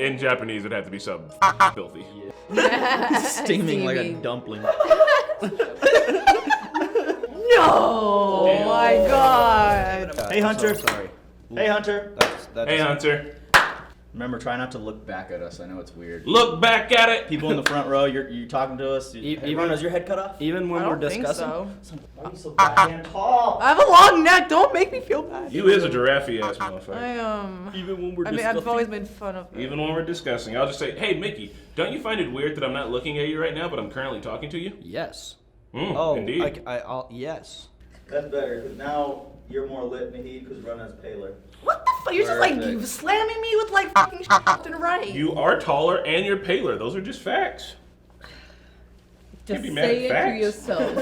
in Japanese, it'd have to be something filthy. Yeah. Steaming like a dumpling. No! Oh my god! Hey Hunter. Sorry. Hey Hunter. Hey Hunter. Remember, try not to look back at us. I know it's weird. Look back at it. People in the front row, you're talking to us. Everyone has your head cut off. Even when we're discussing. Why are you so goddamn tall? I have a long neck. Don't make me feel bad. You is a giraffe ass motherfucker. Even when we're I mean, discussing. I've always made fun of. Even when we're discussing, I'll just say, hey Mickey, don't you find it weird that I'm not looking at you right now, but I'm currently talking to you? Yes. Indeed. I'll yes. That's better, because now you're more lit, Nahid, because Runa's paler. What the fuck? You're just like you slamming me with like fucking shit left and right. You are taller and you're paler. Those are just facts. Just be mad say at it to facts. yourself.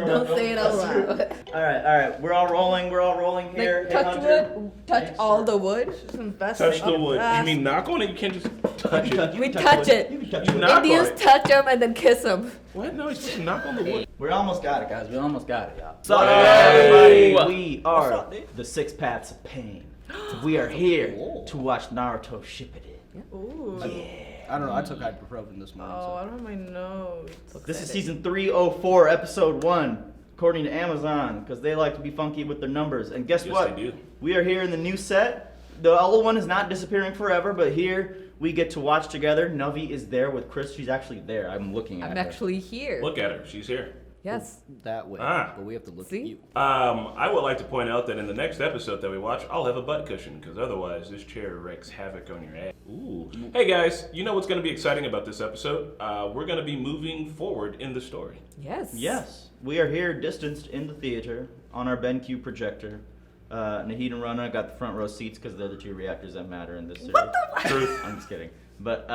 Don't say it out loud. All right. We're all rolling here. Like, Hey, touch Hunter. wood, touch all the wood. Touch the wood. You mean knock on it? You can't just touch it. We touch it. You can touch You wood. knock on Indians it. touch them and then kiss them. What? No, he's supposed to knock on the wood. We almost got it, guys. We almost got it, y'all. So, everybody, we are the Six Paths of Pain. We are here to watch Naruto Shippuden. Ooh. I don't know. I took ibuprofen this morning. Oh, I don't have my nose. This is season 304, episode 1, according to Amazon, because they like to be funky with their numbers. And guess Yes, what? they do. We are here in the new set. The old one is not disappearing forever, but here we get to watch together. Navi is there with Chris. She's actually there. I'm looking at I'm her. actually here. Look at her. She's here. Yes. That way. Ah. But we have to look See? at you. I would like to point out that in the next episode that we watch, I'll have a butt cushion, because otherwise this chair wreaks havoc on your ass. Ooh. Hey guys, you know what's going to be exciting about this episode? We're going to be moving forward in the story. Yes. Yes, we are here distanced in the theater on our BenQ projector. Nahid and Rana got the front row seats because they're the two reactors that matter in this series. What the? Truth. I'm just kidding. But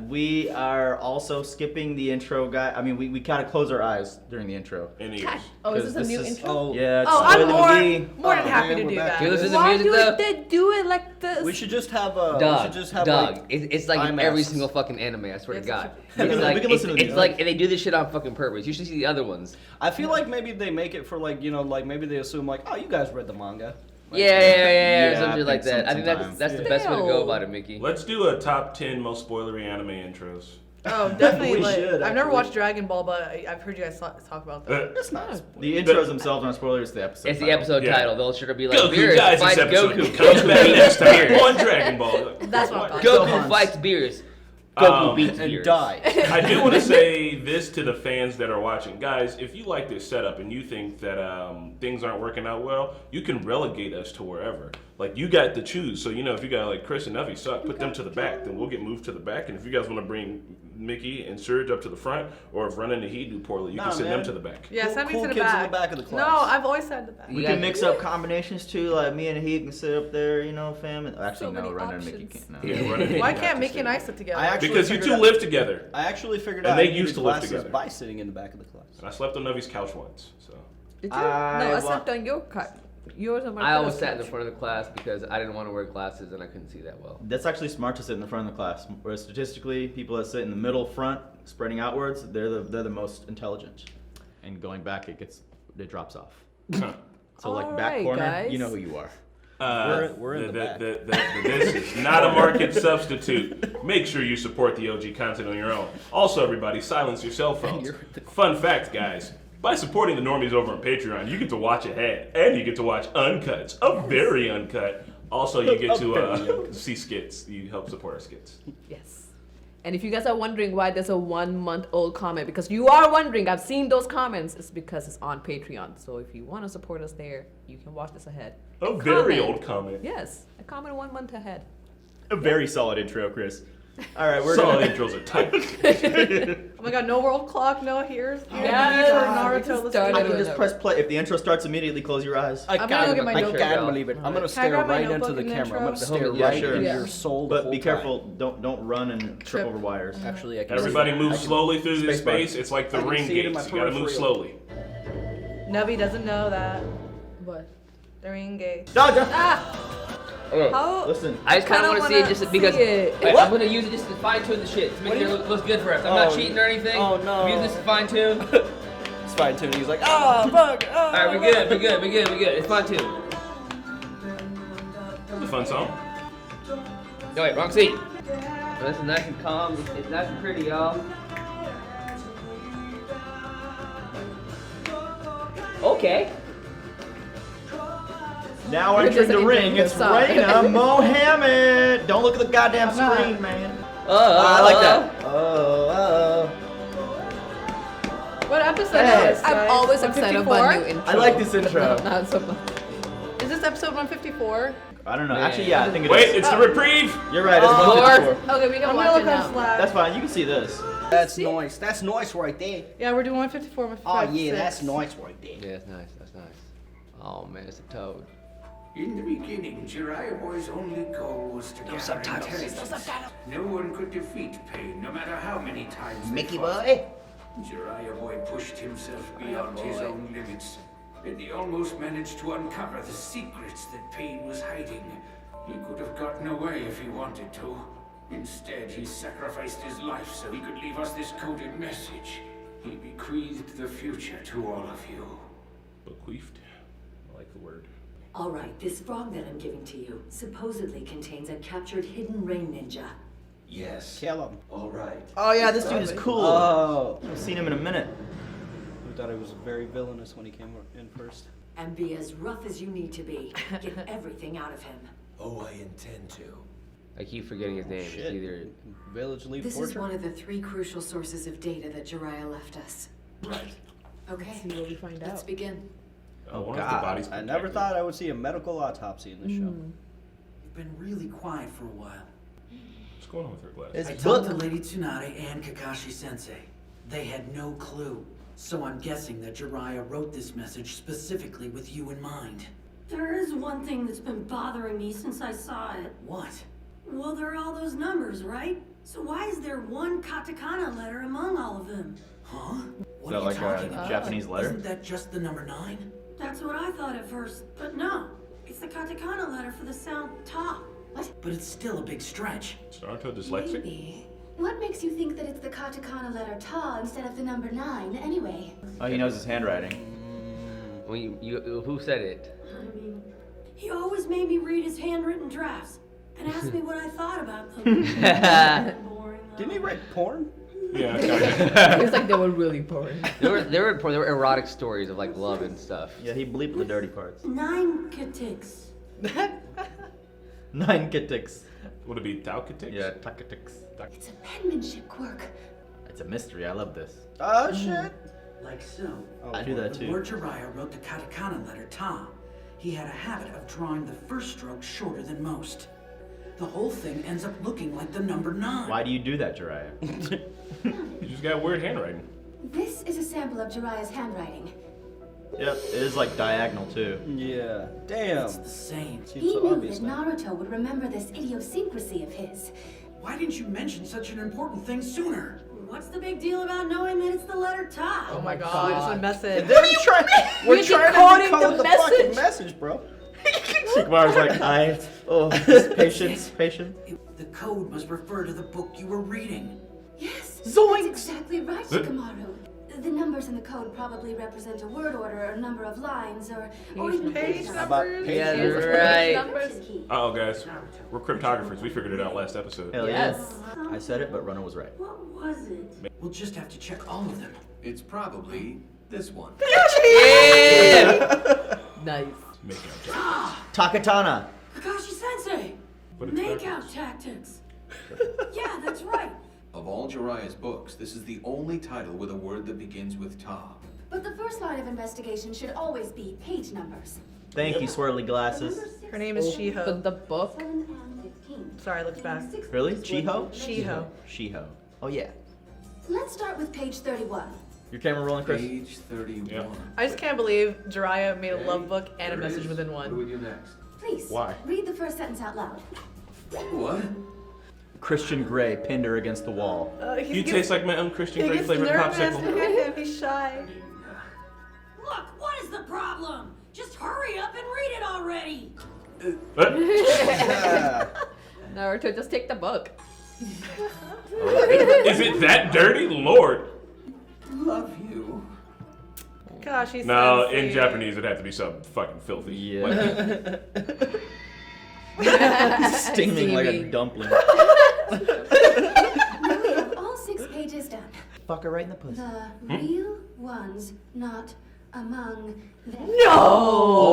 we are also skipping the intro, guy. I mean, we kind of close our eyes during the intro. In ears. Oh, is this a 'Cause new this is- intro? Yeah, it's Oh, I'm spoiler movie. more than happy to we're do back. that. You listen to Why music do though? they do it like this? We should just have a. we Dog, should just have dog. like. It's like in eye every masks. single fucking anime. I swear to Yes, God. We can- It's like we can listen to it's these. like and they do this shit on fucking purpose. You should see the other ones. I feel like maybe they make it for like like maybe they assume like oh you guys read the manga. Like, Yeah, Yeah, some I shit like think that. I think sometimes. that's the best way to go Ew. about it, Mickey. Let's do a top 10 most spoilery anime intros. Oh, definitely. We like, should, I've never actually. watched Dragon Ball, but I've heard you guys talk about that. It's not. The intros themselves aren't spoilers. It's the episode. It's the title. episode Yeah. title. They'll sure be like, Goku Beerus dies fights this episode. Goku. Comes back next time Beerus. on Dragon Ball. That's what I'm Goku Gohan's. fights Beerus. Goku beats and Beerus. die. I do want to say this to the fans that are watching. Guys, if you like this setup and you think that things aren't working out well, you can relegate us to wherever. Like, you got to choose. So, if you got, like, Chris and Nuffy suck, put them to the back. Then we'll get moved to the back. And if you guys want to bring Mickey and Surge up to the front, or if Run and Heat do poorly, you Nah, can send man. them to the back. Yeah, send me Cool to the kids back. in the back of the class. No, I've always said the back. We You can got- mix up combinations too, like me and Heat can sit up there, fam. And actually, So no, many Run and Mickey options. can't. No. Yeah, Run and Heat Why have can't to Mickey stay. and I sit together? I actually Because you figured two out- live together. I actually figured And out they I used do to live classes together. by sitting in the back of the class. And I slept on Nuffy's couch once. So Did you? I No, I wa- slept on your cut. Yours on my I always couch. sat in the front of the class because I didn't want to wear glasses and I couldn't see that well. That's actually smart to sit in the front of the class. Whereas statistically, people that sit in the middle front, spreading outwards, they're the most intelligent. And going back, it drops off. So like back Alright, corner, guys. you know who you are. We're in the back. This is not a market substitute. Make sure you support the OG content on your own. Also, everybody, silence your cell phones. Fun fact, guys. By supporting the Normies over on Patreon, you get to watch ahead, and you get to watch uncuts, very uncut. Also, you get to see skits. You help support our skits. Yes. And if you guys are wondering why there's a 1-month-old comment, because you are wondering, I've seen those comments, it's because it's on Patreon. So if you want to support us there, you can watch this ahead. A And very comment. old comment. Yes, a comment 1 month ahead. A very solid intro, Chris. All right, we're Solid gonna. intros are tight. Oh my god, no world clock, no here's Yes, for we Naruto. can Let's start do I it can it. just press play. If the intro starts immediately, close your eyes. I I'm gonna go get my I notebook. can't believe it. I'm gonna Can I stare grab my right into notebook the in the camera. I'm gonna intro? stare Yeah, right sure. into Yeah. your soul. the But whole be time. careful. Don't run and trip Trip. over wires. Actually, I can Everybody see, move I can- slowly through this Spacebar. space. It's like the I can ring see it in my gates. You gotta move peripheral. slowly. Navi doesn't know that. What? The ring gate. Dodger. Ah! How? Listen. I just kind of want to see it wanna just because see it. Wait, What? I'm going to use it just to fine tune the shit to make What it do you- look good for us. I'm Oh, not cheating or anything. oh, no. I'm using this to fine tune. It's fine tuning. He's like, fuck. Alright, we good. It's fine tune. It's a fun song. No, wait, wrong seat. This is nice and calm. It's nice and pretty, y'all. Okay. Now We're entering just the ring, entering the it's song. Raina Mohammed. Don't look at the goddamn screen, man. I like that. What episode Hey. is this, I'm guys? always excited about 154? new intro. I like this intro. Not so much. Is this episode 154? I don't know. Man. Actually, yeah, I think it is. Wait, it's the reprieve. You're right. It's Oh. 154. Okay, we can I'm watch gonna it look on now. Slack. That's fine. You can see this. That's noise. That's noise right there. Yeah, we're doing 154, Oh 155. yeah, that's noise right there. Yeah, that's nice. That's nice. Oh man, it's a toad. In the beginning, Jiraiya Boy's only goal was to gather subtitles. intelligence. No one could defeat pain, no matter how many times they Mickey fought. boy. Jiraiya Boy pushed himself beyond his own limits, and he almost managed to uncover the secrets that pain was hiding. He could have gotten away if he wanted to. Instead, he sacrificed his life so he could leave us this coded message. He bequeathed the future to all of you. Bequeathed. I like the word. All right, this frog that I'm giving to you supposedly contains a captured hidden rain ninja. Yes. Kill him. All right. Oh yeah, this dude is cool. Oh. I've seen him in a minute. I thought he was very villainous when he came in first. And be as rough as you need to be. Get everything out of him. Oh, I intend to. I keep forgetting his name. Shit. It's either Village leaf This torture. is one of the 3 crucial sources of data that Jiraiya left us. Right. Okay, See what we find let's out. begin. I Oh wonder if the body's I never protected. thought I would see a medical autopsy in this show. You've been really quiet for a while. What's going on with her glasses? I It's talked to book. Lady Tsunade and Kakashi Sensei. They had no clue. So I'm guessing that Jiraiya wrote this message specifically with you in mind. There is one thing that's been bothering me since I saw it. What? Well, there are all those numbers, right? So why is there one katakana letter among all of them? Huh? What that are you like a talking about? Japanese letter? Isn't that just the number 9? That's what I thought at first, but no. It's the katakana letter for the sound ta. But it's still a big stretch. Is Naruto dyslexic? Maybe. What makes you think that it's the katakana letter ta instead of the number 9 anyway? Oh, he knows his handwriting. when you who said it? I mean, he always made me read his handwritten drafts and asked me what I thought about them. Boring, though. Didn't he write porn? Yeah, kinda. It was like they were really boring. There were erotic stories of like love and stuff. Yeah, he bleeped the dirty parts. 9 katiks. 9 kitiks. Would it be Taukatix? Yeah, takatiks. It's a penmanship quirk. It's a mystery. I love this. Oh shit. Like so. I do that When too. Lord Jiraiya wrote the katakana letter ta, he had a habit of drawing the first stroke shorter than most. The whole thing ends up looking like the number 9. Why do you do that, Jiraiya? You just got weird handwriting. This is a sample of Jiraiya's handwriting. Yep, it is like diagonal too. Yeah. Damn. It's the same. Seems He so knew obvious that now. Naruto would remember this idiosyncrasy of his. Why didn't you mention such an important thing sooner? What's the big deal about knowing that it's the letter ta? Oh my god, it's a message. We're trying You're decoding to decode the the fucking message. message, bro. Shikamaru's like, patience. The code must refer to the book you were reading. Yes, Zoinks! that's exactly right, Shikamaru. The numbers in the code probably represent a word order or a number of lines or even Page How about numbers? page Yeah, numbers? right. Numbers. Uh-oh, guys. We're cryptographers. We figured it out last episode. Hell Yes. yeah. I said it, but Runner was right. What was it? We'll just have to check all of them. It's probably this one. Nice. Making up jokes. Takatana. Kakashi Sensei! But it's Make backwards. out tactics. Yeah, that's right. Of all Jiraiya's books, this is the only title with a word that begins with ta. But the first line of investigation should always be page numbers. Thank you, swirly glasses. Her name is Open Shiho. the book. 7 and 15. Sorry, I looked back. Really? Chiho? Shiho. Shiho. Oh yeah. Let's start with page 31. Your camera rolling, Chris? Page 31. Yeah. I just can't believe Jiraiya made a love book and a There it message is. within What do one. we do next? Please, Why? read the first sentence out loud. What? Christian Grey pinned her against the wall. You taste like my own Christian he Grey gets flavored nervous. popsicle. Look at him, he's shy. Look, what is the problem? Just hurry up and read it already. Naruto, just take the book. Is it that dirty? Lord. Love you. Gosh, he's No, in Japanese it'd have to be something fucking filthy. Yeah. Like, Steaming like a Steaming. dumpling. Now we have all 6 pages done. Fuck her right in the pussy. The real ones not among them. No! Oh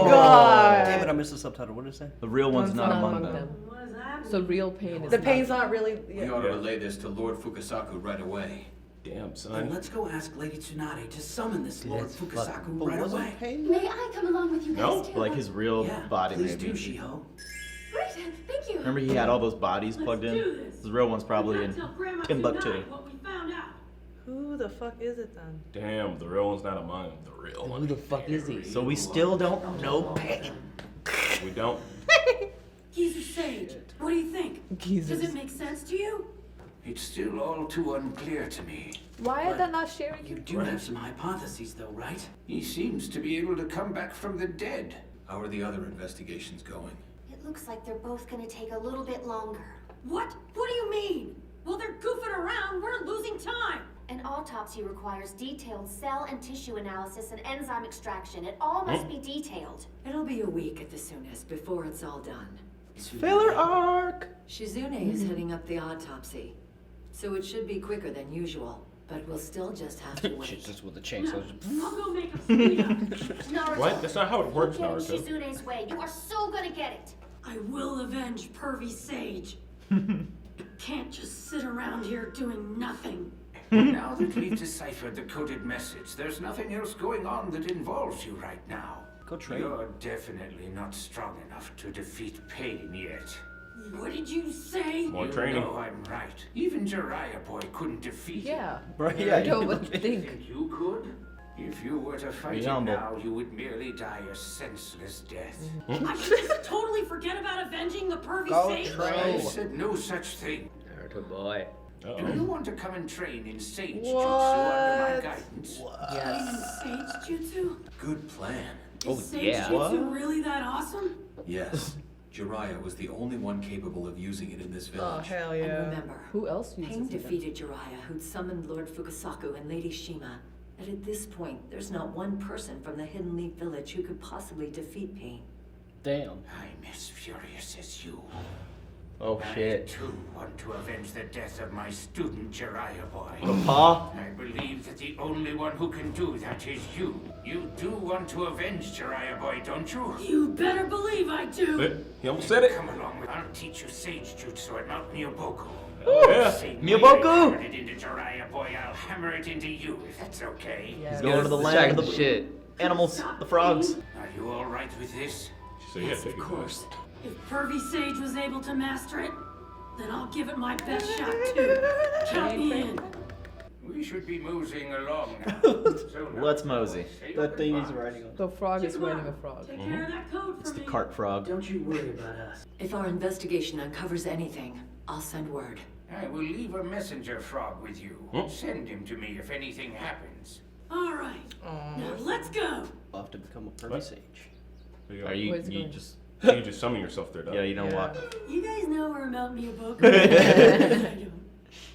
my god! Damn it, I missed the subtitle. What did it say? The real one's not among them. What does that mean? So real pain is The not- pain's not really. We ought to relay this to Lord Fukasaku right away. Damn, Then son. let's go ask Lady Tsunade to summon this Lord That's Fukasaku But right wasn't away. pain? May I come along with you guys No, too? Like his real Yeah, body, please maybe. do, Shiho. Great, thank you. Remember he had all those bodies plugged in? do this. His real one's probably in Timbuktu. What we found out. Who the fuck is it then? Damn, the real one's not among them. The real one. Who the fuck is he? So we still don't know pain. We don't. Geezer Sage, what do you think? Does it make sense to you? It's still all too unclear to me. Why are they not sharing You it? do have some hypotheses, though, right? He seems to be able to come back from the dead. How are the other investigations going? It looks like they're both gonna take a little bit longer. What? What do you mean? While they're goofing around, we're losing time. An autopsy requires detailed cell and tissue analysis and enzyme extraction. It all must be detailed. It'll be a week at the soonest before it's all done. Filler arc! Shizune is heading up the autopsy, so it should be quicker than usual, but we'll still just have to wait. Jesus with the chainsaw. I'll go make a speed up. Naruto, What? That's not how it works, get in Naruto. Shizune's way. You are so gonna get it. I will avenge Pervy Sage. Can't just sit around here doing nothing. Now that we've deciphered the coded message, there's nothing else going on that involves you right now. Go train. You're definitely not strong enough to defeat pain yet. What did you say? More You training. know I'm right. Even Jiraiya Boy couldn't defeat him. Yeah. Right, yeah. Naruto, what do you think? Think you could? If you were to fight Be him humble. now, you would merely die a senseless death. I should just totally forget about avenging the Pervy Go Sage? I said no such thing. Naruto Boy. Do Uh-oh. you want to come and train in Sage Jutsu under my guidance? Yes. Sage Jutsu? Good plan. Oh, Is Sage yeah. Jutsu really that awesome? Yes. Jiraiya was the only one capable of using it in this Oh, village. hell And yeah. remember, Who else Pain uses it? defeated Jiraiya, who'd summoned Lord Fukasaku and Lady Shima. And at this point, there's not one person from the Hidden Leaf Village who could possibly defeat Pain. Damn. I'm as furious as you. Oh I shit. too want to avenge the death of my student Jiraiya Boy. Pa? I believe that the only one who can do that is you. You do want to avenge Jiraiya Boy, don't you? You better believe I do. He almost said it. Come along with I'll teach you Sage Jutsu at Mount Miyaboku. Oh, yeah. Same Miyaboku! way I hammered it into Jiraiya Boy, I'll hammer it into you, if that's okay. He's going to the land of the shit. animals, the frogs. Are you all right with this? She said, yeah, take Of it. course. If Pervy Sage was able to master it, then I'll give it my best shot too. Count me in. We should be moseying along now. So now, Let's mosey. say your That thing he's goodbyes. riding on. The frog is Check 'em riding a out. frog. Take care of that code for It's the me. cart frog. Don't you worry about us. If our investigation uncovers anything, I'll send word. I will leave a messenger frog with you. Send him to me if anything happens. All right. Now let's go. I'll have to become a Pervy Sage. Are you, Where's it you going? just, You just summon yourself there, dog. yeah, you don't Yeah. walk. You guys know where Mount Miyaboku is? I don't.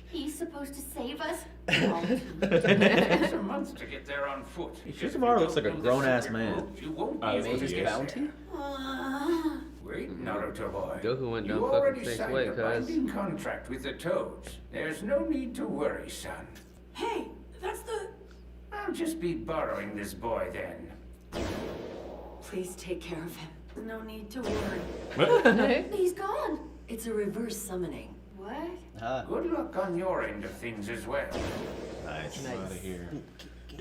He's supposed to save us. It's a month to get there on foot. Shikamaru looks like a grown-ass man. You won't be I able was to just get bounty? there. Uh, Wait, Naruto boy. Goku went down You fucking already Snake's signed way, a cuz. binding contract with the Toads. There's no need to worry, son. hey, that's the. I'll just be borrowing this boy then. Please take care of him. No need to worry. He's gone. It's a reverse summoning. What? Ah. Good luck on your end of things as well. Nice. Out of here.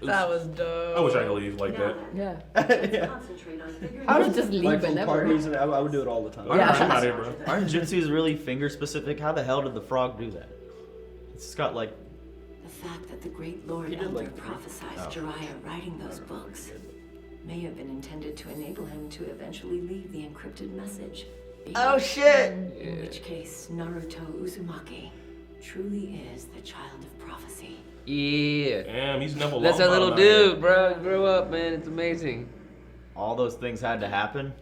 That was dope. I wish I could leave like that. Yeah. Concentrate on figuring I would just leave Like from whenever. parties, and I would do it all the time. I'm Yeah. out of here, bro. Aren't jutsus really finger specific? How the hell did the frog do that? It's got like, The fact that the great Lord He did, Elder like, prophesized Jiraiya writing those books may have been intended to enable him to eventually leave the encrypted message. Oh shit! In which case, Naruto Uzumaki truly is the child of prophecy. Yeah. Damn, he's Neville That's our Longbottom little out here. dude, bro. Grow up, man. It's amazing. all those things had to happen.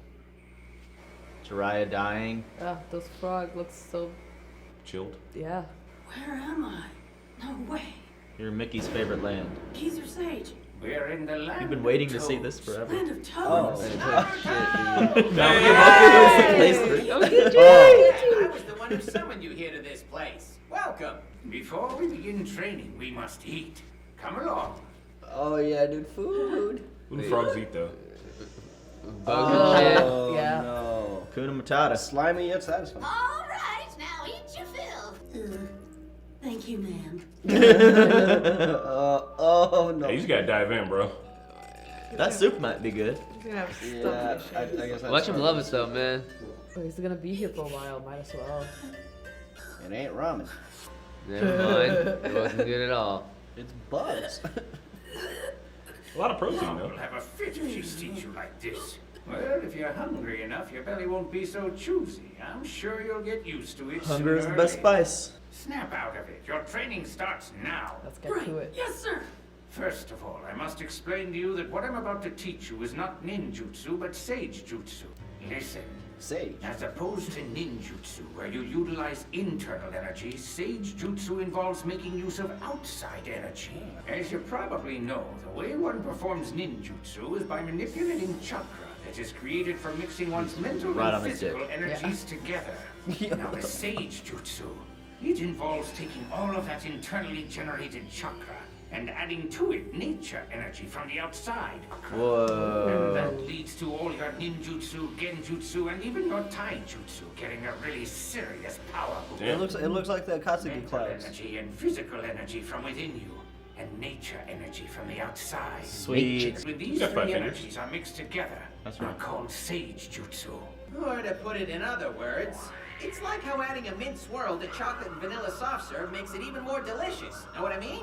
Jiraiya dying. Ah, those frogs look so. Chilled. Yeah. Where am I? No way. You're Mickey's favorite land. Geezer Sage. We're in the land You've been waiting of to see toads. this forever. Land of Oh, toads. I was the one who summoned you here to this place. Welcome. Before we begin training, we must eat. Come along. Oh yeah, dude, food. Who do frogs eat though? Oh Yeah. no. Kuna Matata. Slimy yet satisfying. All right, now eat your fill. Thank you, ma'am. Oh no. Hey, you just gotta dive in, bro. That soup might be good. He's gonna have Yeah, stuff. I guess Watch him love it though, man. Oh, he's gonna be here for a while. Might as well. It ain't ramen. Never mind. It wasn't good at all. It's bugs. A lot of protein, Mom though. will have a fit if she sees you like this. Well, if you're hungry enough, your belly won't be so choosy. I'm sure you'll get used to it. Hunger is the sooner or best later. spice. Snap out of it. Your training starts now. Let's get Right. to it. Yes, sir. First of all, I must explain to you that what I'm about to teach you is not ninjutsu, but sage jutsu. Listen. Sage. As opposed to ninjutsu, where you utilize internal energy, sage jutsu involves making use of outside energy. As you probably know, the way one performs ninjutsu is by manipulating chakra that is created from mixing one's mental Right on and his dick. physical energies together. Now the sage jutsu, it involves taking all of that internally generated chakra and adding to it nature energy from the outside. And Whoa. that leads to all your ninjutsu, genjutsu, and even your taijutsu getting a really serious power boost. It looks like the Akatsuki Mental clouds. energy and physical energy from within you, and nature energy from the outside. Sweet. When these Got 5 three fingers. energies are mixed together, That's are right. called sage jutsu. Or to put it in other words, it's like how adding a mint swirl to chocolate and vanilla soft serve makes it even more delicious. Know what I mean?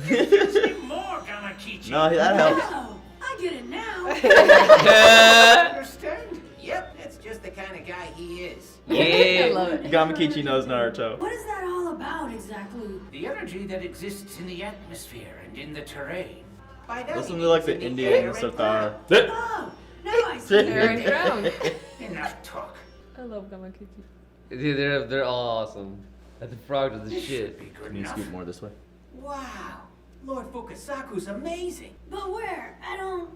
Say more, Gamakichi. No, that helps. Oh, I get it now. Understand? Yep, that's just the kind of guy he is. I love it. Gamakichi knows Naruto. What is that all about exactly? The energy that exists in the atmosphere and in the terrain. By that Listen he to like means the in Indian air and Satar. Oh, now I see. Aaron Brown. Enough talk. I love Gamakichi. Dude, they're all awesome. The frog does the This should shit. be good Can you enough. scoot more this way? Wow, Lord Fukasaku's amazing. But where? I don't.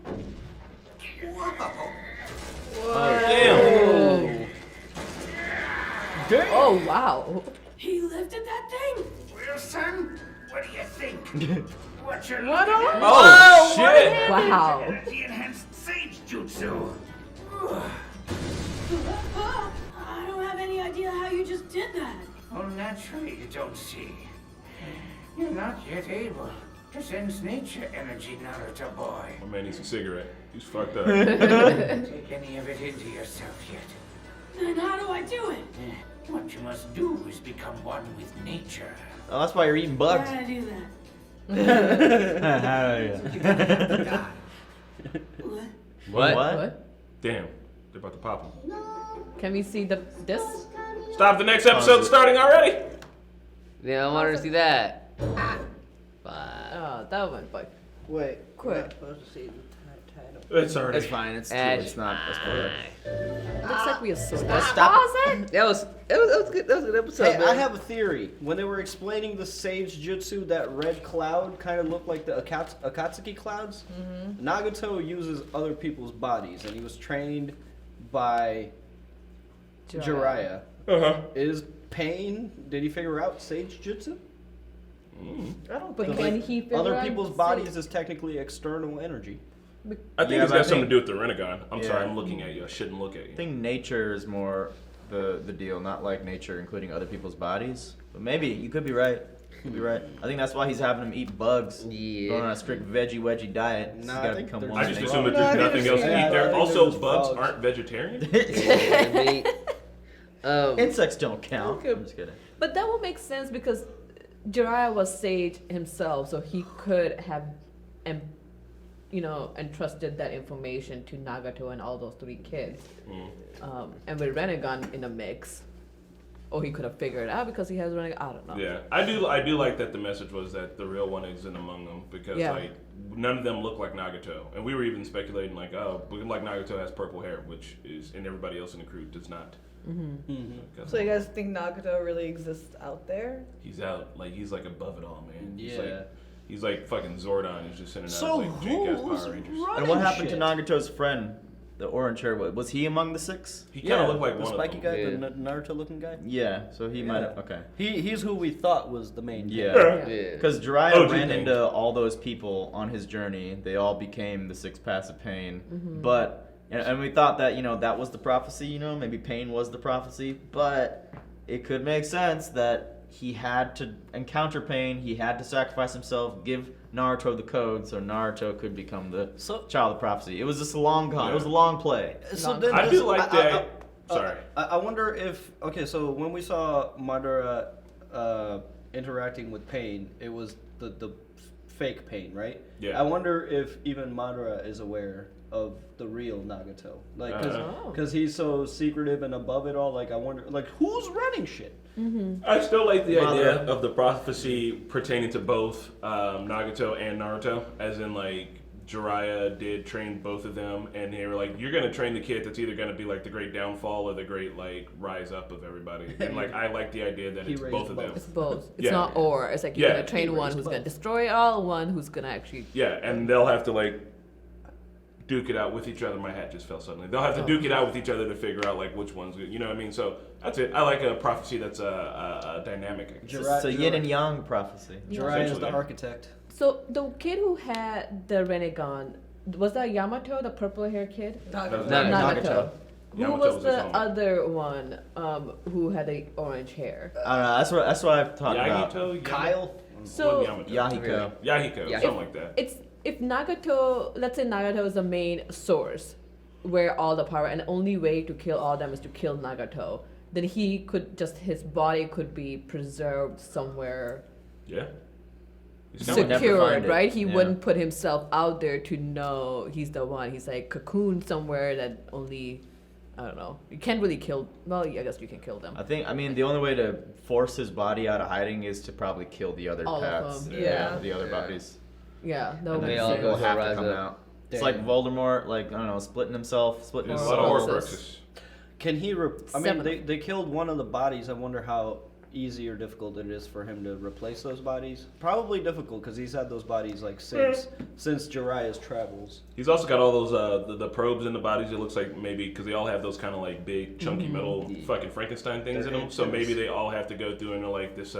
Whoa. Damn. Oh wow. He lifted that thing? Well, son, what do you think? What's your What looking on? at? Oh, shit. Wow. Energy enhanced sage jutsu. I don't have any idea how you just did that. Oh, naturally you don't see. You're not yet able to sense nature energy, Naruto Boy. My man needs a cigarette. He's fucked up. Take any of it into yourself yet. Then how do I do it? What you must do is become one with nature. Oh, that's why you're eating How bugs. do I do that? You're gonna have to die. What? What? Damn. They're about to pop him. Can we see this? Stop the next episode starting already. Yeah, I wanted to see that. Bye. Oh, that went by Wait, quick. we're not supposed to see the title. It's already. It's fine. It's not. It's not. Looks like we assumed. Stop. Pause it. That was good. That was a good episode, Hey, man. I have a theory. When they were explaining the sage jutsu, that red cloud kind of looked like the Akatsuki clouds. Nagato uses other people's bodies, and he was trained by Jiraiya. Uh-huh. Is Pain, did he figure out sage jutsu? I don't. But Because, can like, he figure other out people's sage? bodies is technically external energy. I think Yeah, it's but I got something to think- do with the Renegon. I'm Yeah. sorry, I'm looking at you. I shouldn't look at I you. think nature is more the deal, not like nature including other people's bodies. But maybe you could be right. You could be right. I think that's why he's having him eat bugs. Yeah. Going on a strict veggie diet. He's Nah, I gotta think become there's- one. I just with assume that No, I there's think nothing else to it's- eat yeah, I there. think Also, there's bugs bugs. aren't vegetarian. Yeah, mate. Insects don't count. Okay. I'm just kidding. But that would make sense because Jiraiya was sage himself, so he could have, entrusted that information to Nagato and all those 3 kids. And with Renegon in the mix, or he could have figured it out because he has Renegon. I don't know. Yeah, I do like that the message was that the real one isn't among them because Yeah. like none of them look like Nagato, and we were even speculating like, oh, like Nagato has purple hair, which is, and everybody else in the crew does not. So you guys think Nagato really exists out there? He's out, like he's like above it all, man. He's Yeah. like, He's like fucking Zordon. He's just sending So out like jank-ass who's Power Rangers. running And what happened shit? to Nagato's friend, the orange hair? Was he among the 6? He kind of looked like the one spiky of them. guy, Yeah. the Naruto looking guy. Yeah, so he might have. Okay. He's who we thought was the main. Yeah. Yeah. Because Jiraiya OG ran Pain. into all those people on his journey. They all became the 6 passive pain. But, and we thought that, that was the prophecy, maybe pain was the prophecy. But it could make sense that he had to encounter pain, he had to sacrifice himself, give Naruto the code so Naruto could become the child of prophecy. It was just a long con. It was a long play. So then I feel like that. Sorry. I wonder if so when we saw Madara interacting with Pain, it was the fake Pain, right? Yeah. I wonder if even Madara is aware of the real Nagato, like because he's so secretive and above it all. Like I wonder, like who's running shit? I still like the idea of the prophecy pertaining to both Nagato and Naruto, as in like Jiraiya did train both of them, and they were like, "You're gonna train the kid that's either gonna be like the great downfall or the great like rise up of everybody." And like I like the idea that it's both of them. It's both. It's Yeah. not or. It's like you're Yeah. gonna train one who's gonna destroy it all, one who's gonna actually. Yeah, and they'll have to like duke it out with each other. My hat just fell suddenly. They'll have to duke it out with each other to figure out like which one's good. You know what I mean? So that's it. I like a prophecy that's a dynamic. I guess. It's a yin and yang prophecy. Jiraiya is the architect. So the kid who had the Renegon, was that Yamato, the purple hair kid? Nagato. Nagato. Who Yamato was was his the homie. other one who had the orange hair? I don't know. That's what I've talked about. Yagito, Kyle. So Yahiko. Yahiko, something like that. it's if Nagato, let's say Nagato is the main source where all the power, and the only way to kill all of them is to kill Nagato, then he could just, his body could be preserved somewhere Yeah. secured, right? He Yeah. wouldn't put himself out there to know he's the one. He's like cocooned somewhere that only, I don't know. You can't really kill, well, I guess you can kill them. I mean, the only way to force his body out of hiding is to probably kill the other All of paths. them, yeah. The other bodies. Yeah, that And would they make all sense. will have to rise come up. out. It's like Voldemort, like, I don't know, splitting himself, splitting his There's a lot of soul. Horcruxes. Can he? I mean, Seven. they killed one of the bodies. I wonder how easy or difficult it is for him to replace those bodies. Probably difficult because he's had those bodies like since Jiraiya's travels. He's also got all those the probes in the bodies. It looks like maybe because they all have those kind of like big chunky metal fucking Frankenstein things in them. So maybe they all have to go through into like this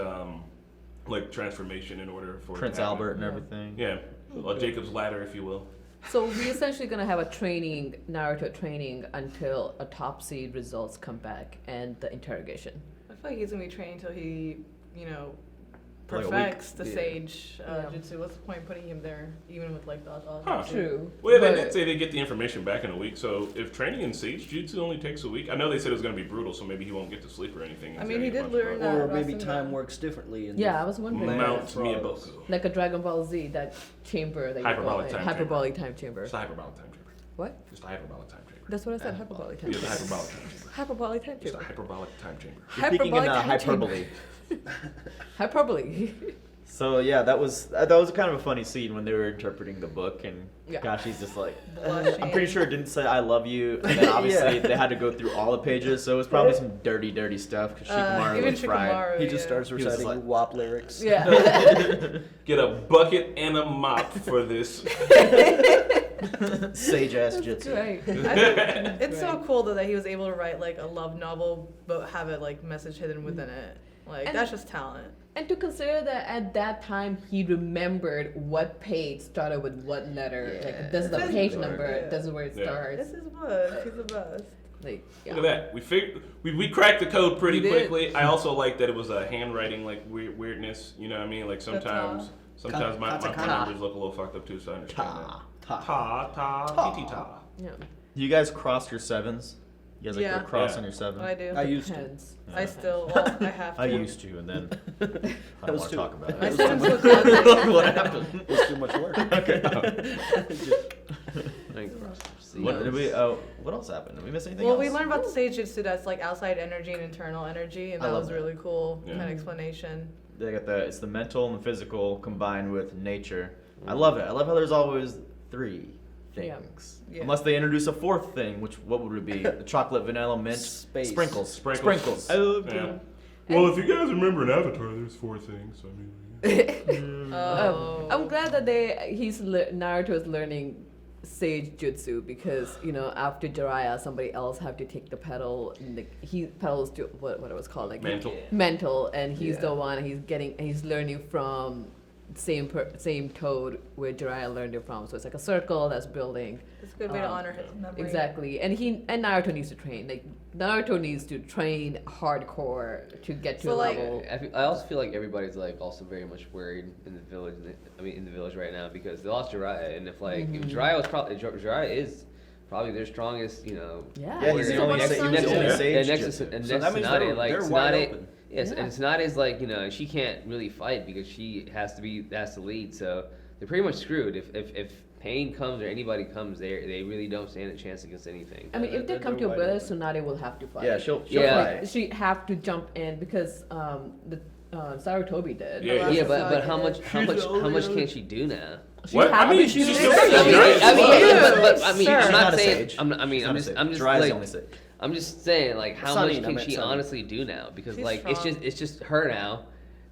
like transformation in order for it to Prince happen. Albert and everything. Yeah, well, Jacob's ladder, if you will. So we're essentially gonna have a training, Naruto training, until autopsy results come back and the interrogation. I feel like he's gonna be training until he, Like a week. perfects the Yeah. sage Yeah. jutsu. What's the point in putting him there, even with like the Huh. True. Well, they But- did say they get the information back in a week. So if training in Sage Jutsu only takes a week, I know they said it was going to be brutal, so maybe he won't get to sleep or anything. I mean, he did learn that. Or maybe Rasengan. time works differently. In Yeah, I was wondering. Mount Frogs. Miyaboku. Like a Dragon Ball Z, that chamber that you Hyperbolic go in. time chamber. Hyperbolic time chamber. It's a hyperbolic time chamber. What? It's a hyperbolic time chamber. That's what I said. Hyperbolic time It's a chamber. hyperbolic time chamber. Hyperbolic time It's a chamber. hyperbolic time chamber. You're speaking in Hyperbolic time chamber. hyperbole. Hyperbole. So yeah, that was kind of a funny scene when they were interpreting the book, and Yeah. Kashi's just like, Blushing. I'm pretty sure it didn't say "I love you," and then obviously they had to go through all the pages, so it was probably some dirty stuff because Shikamaru even was fried. Shikamaru, He just starts He was reciting like- WAP lyrics. Yeah. Get a bucket and a mop for this. Sage ass jutsu. Right. It's so cool though that he was able to write like a love novel, but have it like message hidden within it. Like And- that's just talent. And to consider that at that time he remembered what page started with what letter. Like this is the This is page where- number. yeah. This is where it Yeah. starts. This is best. He's the best. Like yeah. Look at that. We cracked the code pretty We did. quickly. I also like that it was a handwriting like weirdness. You know what I mean? Like sometimes my Katakana. numbers look a little fucked up too, so I understand Ta. that. Ta ti ta. Yeah. You guys crossed your sevens? You guys like Yeah. go cross Yeah. on your seven? I do. I used to. Depends. I still. Well, I have to. I used to, and then I That don't was want to too- talk about I it. said I'm so glad. What happened? It was too much work. What did we? What else happened? Did we miss anything Well, else? we learned about the sage jutsu that's like outside energy and internal energy, and I that love was that. really cool Yeah. kind of explanation. They got it's the mental and the physical combined with nature. I love it. I love how there's always three things. Yeah. Unless they introduce a fourth thing, which what would it be? The chocolate, vanilla, mint, Space. sprinkles. Sprinkles. Oh, Yeah. Well, if you guys remember in Avatar, there's 4 things. I mean. I'm glad that Naruto is learning Sage Jutsu because after Jiraiya, somebody else have to take the pedal. And he pedals to what it was called, like mental, and he's the one he's learning from same Toad where Jiraiya learned it from. So it's like a circle that's building. It's a good way to honor his memory. Exactly, and Naruto needs to train. Like Naruto needs to train hardcore to get to a level. I also feel like everybody's like also very much worried in the village. In the village right now because they lost Jiraiya, and if Jiraiya is probably their strongest, Yeah, he's the only sage. Next to Tsunade, like Tsunade. Yes, and Tsunade's like she can't really fight because she has to lead. So they're pretty much screwed. If Pain comes or anybody comes, they really don't stand a chance against anything. I mean, if they come to a village, Tsunade will have to fight. Yeah, she'll fight. She have to jump in because Sarutobi did. Yeah, but how much can she do now? What? I mean, she's still. I'm not saying. I'm just saying, like, how much can she honestly do now? Because it's just her now,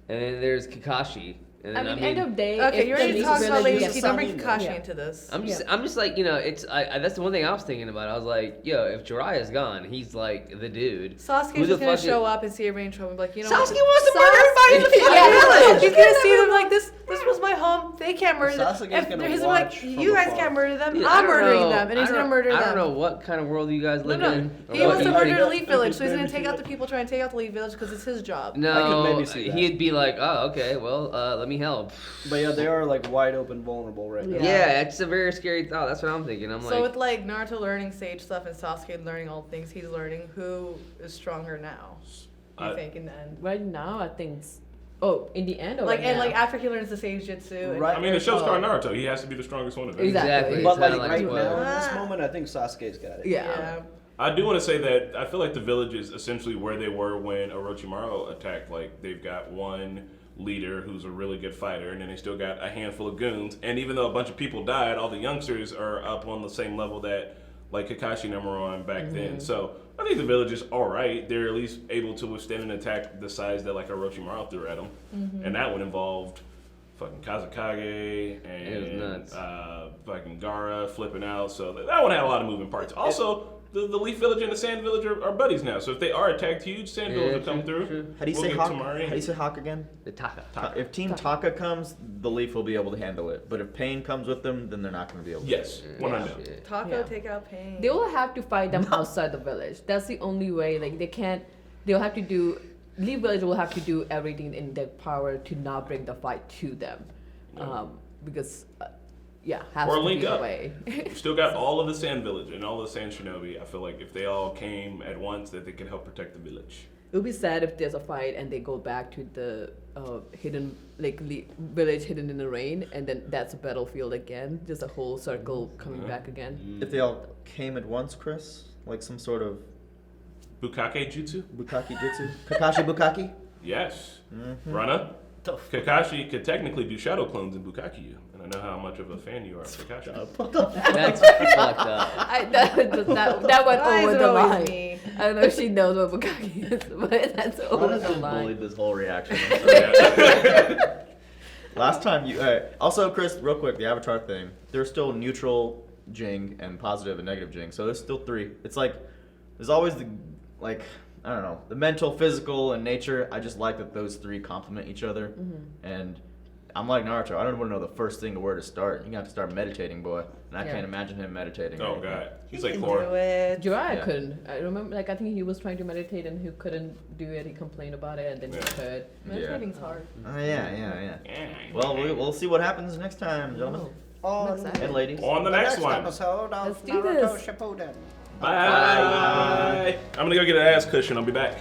and then there's Kakashi. And then, end of day. Okay, you're already talking about ladies. Don't bring Kakashi into this. I'm just like it's. That's the one thing I was thinking about. I was like, if Jiraiya's gone, he's like the dude. Sasuke's just gonna show up and see everybody in trouble and be like, Sasuke wants to murder everybody in the village. He's gonna see them like this. This was my home. They can't murder them. Sasuke's gonna he's watch like, you guys can't murder them. Dude, I'm murdering them, and he's gonna murder them. I don't know what kind of world you guys live in. He wants to murder the Leaf Village, so he's gonna take out the people trying to take out the Leaf Village because it's his job. No, he'd be like, oh, okay, well, let me help. But yeah, they are like wide open, vulnerable right now. Yeah, it's a very scary thought. That's what I'm thinking. So with like Naruto learning Sage stuff and Sasuke learning all the things he's learning, who is stronger now? You think in the end? Right now, I think. In the end, like after he learns the Sage Jutsu. Right. I mean, the show's called Naruto. He has to be the strongest one of them. Exactly. But like right now, in this moment, I think Sasuke's got it. Yeah. I do want to say that I feel like the village is essentially where they were when Orochimaru attacked. Like, they've got one leader who's a really good fighter, and then they still got a handful of goons. And even though a bunch of people died, all the youngsters are up on the same level that like Kakashi and them were on back then. So I think the village is all right. They're at least able to withstand an attack the size that like Orochimaru threw at them, and that one involved fucking Kazekage and fucking Gaara flipping out. So that one had a lot of moving parts. Also, the Leaf Village and the Sand Village are buddies now. So if they are attacked huge, Sand Village will come through. How do you say Hawk? How do you say Hawk again? The Taka. If Team Taka comes, the Leaf will be able to handle it. But if Pain comes with them, then they're not going to be able to. Yes, 100. Taka take out Pain. They will have to fight them outside the village. That's the only way. Like they can't. They'll have to do. Leaf Village will have to do everything in their power to not bring the fight to them, because. Has or to link be up. Way. Still got all of the Sand Village and all the Sand Shinobi. I feel like if they all came at once, that they could help protect the village. It would be sad if there's a fight and they go back to the hidden, village hidden in the rain, and then that's a battlefield again. Just a whole circle coming back again. If they all came at once, Chris, like some sort of Bukake Jutsu? Bukake Jutsu? Kakashi Bukake? Yes. Rana? Kakashi could technically do shadow clones in Bukake-yu, and I know how much of a fan you are of Kakashi. That's fucked up. That went over the line. I don't know if she knows what Bukake is, but that's over the line. Bullied this whole reaction. Last time you... also, Chris, real quick, the Avatar thing. There's still neutral Jing and positive and negative Jing, so there's still 3. It's like, there's always the... I don't know, the mental, physical, and nature. I just like that those 3 complement each other. And I'm like Naruto. I don't want to know the first thing where to start. You're going to have to start meditating, boy. And I can't imagine him meditating. Oh, God. He's like Cora. Jiraiya couldn't. I remember, I think he was trying to meditate and he couldn't do it. He complained about it and then he could. Meditating's hard. Yeah. Well, we'll see what happens next time, gentlemen. And ladies. On the next one. Episode of Let's do Naruto this. Shippuden. Bye. I'm going to go get an ass cushion. I'll be back.